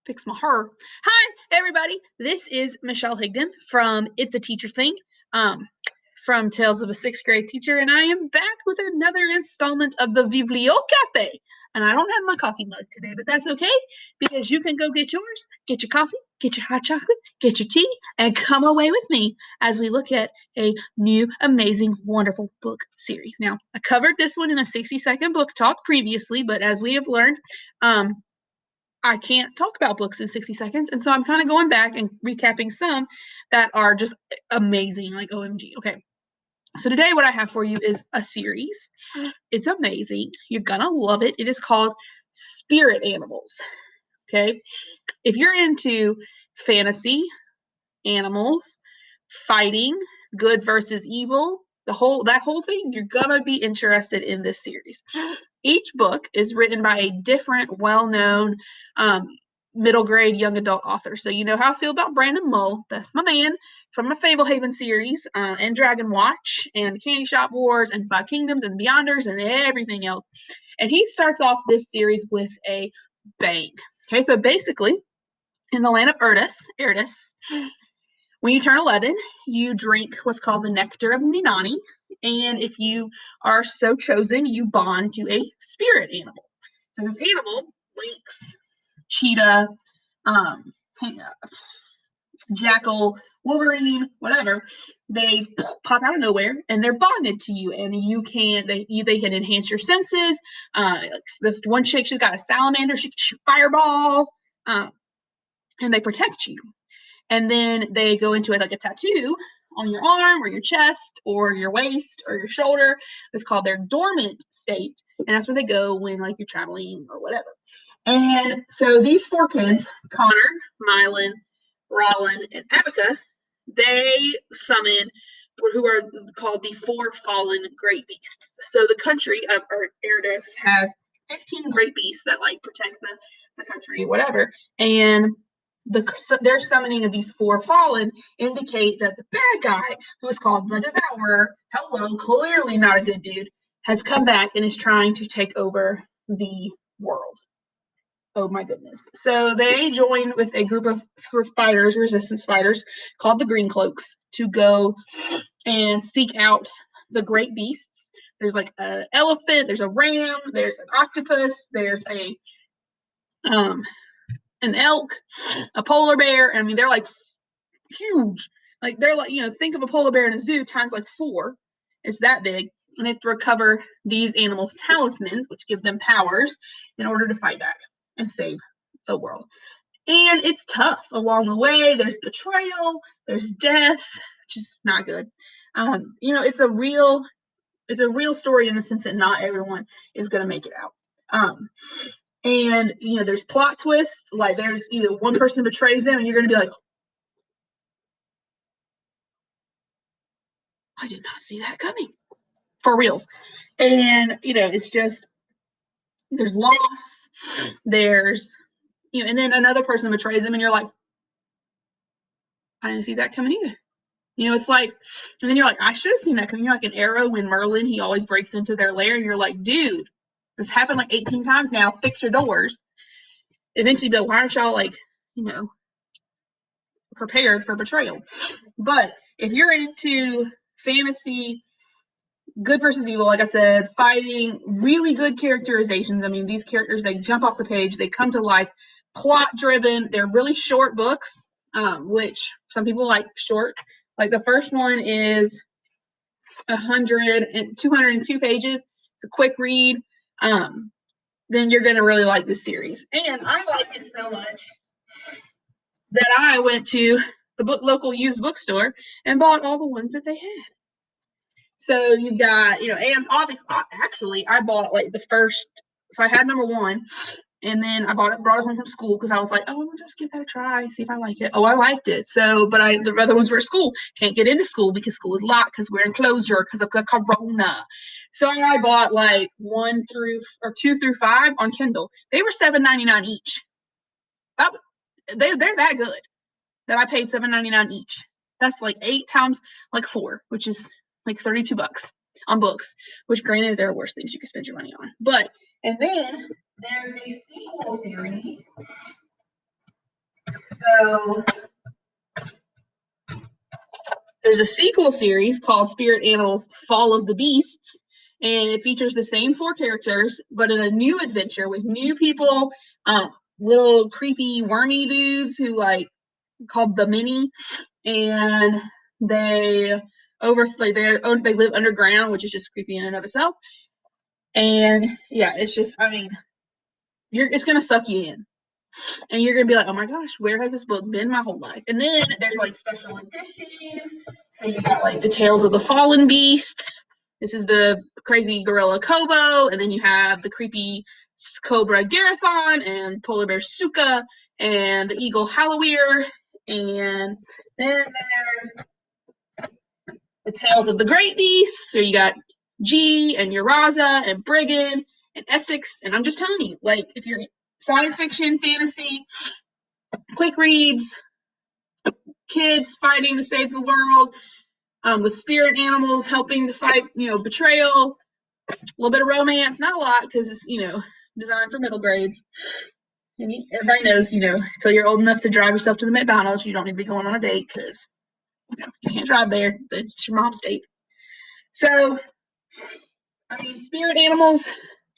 Fix my hair. Hi, everybody. This is Michelle Higdon from It's a Teacher Thing, from Tales of a Sixth Grade Teacher, and I am back with another installment of the Vivlio Cafe. And I don't have my coffee mug today, but that's okay because you can go get yours, get your coffee, get your hot chocolate, get your tea, and come away with me as we look at a new, amazing, wonderful book series. Now, I covered this one in a 60-second book talk previously, but as we have learned, I can't talk about books in 60 seconds. And so I'm kind of going back and recapping some that are just amazing, like OMG. Okay. So today, what I have for you is a series. It's amazing. You're going to love it. It is called Spirit Animals. Okay. If you're into fantasy, animals, fighting, good versus evil, that whole thing, you're gonna be interested in this series. Each book is written by a different, well-known middle grade young adult author. So you know how I feel about Brandon Mull. That's my man from the Fablehaven series, and Dragon Watch, and Candy Shop Wars, and Five Kingdoms, and Beyonders, and everything else. And he starts off this series with a bang. Okay, so basically, in the land of Erdis, when you turn 11, you drink what's called the nectar of Ninani. And if you are so chosen, you bond to a spirit animal. So this animal, lynx, cheetah, um, jackal, wolverine, whatever, they pop out of nowhere and they're bonded to you. And they can enhance your senses. This one chick, she's got a salamander, she can shoot fireballs, and they protect you. And then they go into it like a tattoo on your arm or your chest or your waist or your shoulder. It's called their dormant state. And that's where they go when like you're traveling or whatever. And so these four kids, Connor, Mylan, Rollin, and Abaca, they summon who are called the four fallen great beasts. So the country of Erdis has 15 great beasts that like protect the country, whatever. And their summoning of these four fallen indicate that the bad guy, who is called the Devourer, hello, clearly not a good dude, has come back and is trying to take over the world. Oh my goodness. So they joined with a group of fighters, resistance fighters, called the Green Cloaks, to go and seek out the great beasts. There's like an elephant, there's a ram, there's an octopus, there's an elk, a polar bear. I mean, they're like huge. Like they're like, think of a polar bear in a zoo times like 4. It's that big. And they have to recover these animals' talismans, which give them powers, in order to fight back and save the world. And it's tough along the way. There's betrayal, there's death, which is not good. It's a real story in the sense that not everyone is going to make it out. And there's plot twists. Like there's one person betrays them, and you're going to be like, I did not see that coming, for reals. And it's just there's loss, there's and then another person betrays them, and you're like, I didn't see that coming either. It's like, and then you're like, I should have seen that coming. You're like an arrow when Merlin, he always breaks into their lair, and you're like, dude, this happened like 18 times now. Fix your doors. Eventually, but why aren't y'all like, prepared for betrayal? But if you're into fantasy, good versus evil, like I said, fighting, really good characterizations. I mean, these characters, they jump off the page, they come to life, plot driven. They're really short books, which some people like short. Like the first one is 202 pages. It's a quick read. Then you're going to really like this series. And I like it so much that I went to the local used bookstore and bought all the ones that they had. So you've got, and obviously, actually, I bought like the first. So I had number 1, and then I brought it home from school because I was like, oh, I'll just give that a try, see if I like it. Oh, I liked it. So, but the other ones were at school. Can't get into school because school is locked because we're in closure because of the corona. So I bought like 2 through 5 on Kindle. They were $7.99 each. They're that good that I paid $7.99 each. That's like 8 times like 4, which is like $32 on books, which granted there are worse things you can spend your money on. And then there's a sequel series So there's a sequel series called Spirit Animals Fall of the Beasts, and it features the same four characters, but in a new adventure with new people, little creepy wormy dudes who like called the Mini, and they they live underground, which is just creepy in and of itself. And yeah, it's just it's gonna suck you in. And you're gonna be like, oh my gosh, where has this book been my whole life? And then there's like special editions. So you got like the Tales of the Fallen Beasts. This is the crazy gorilla Kobo, and then you have the creepy cobra Garathon and polar bear Suka and the eagle Halloween. And then there's the Tales of the Great Beasts. So you got G and Uraza and Brigand and Essex. And I'm just telling you, like, if you're science fiction, fantasy, quick reads, kids fighting to save the world, with spirit animals helping to fight, betrayal, a little bit of romance, not a lot because it's, designed for middle grades. And everybody knows, until you're old enough to drive yourself to the McDonald's, you don't need to be going on a date because you can't drive there. It's your mom's date. So, spirit animals,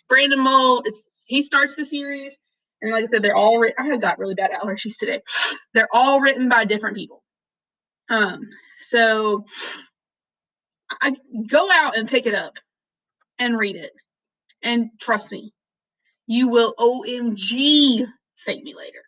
Brandon Mull, he starts the series. And like I said, they're all I have got really bad allergies today. They're all written by different people. So I go out and pick it up and read it. And trust me, you will OMG thank me later.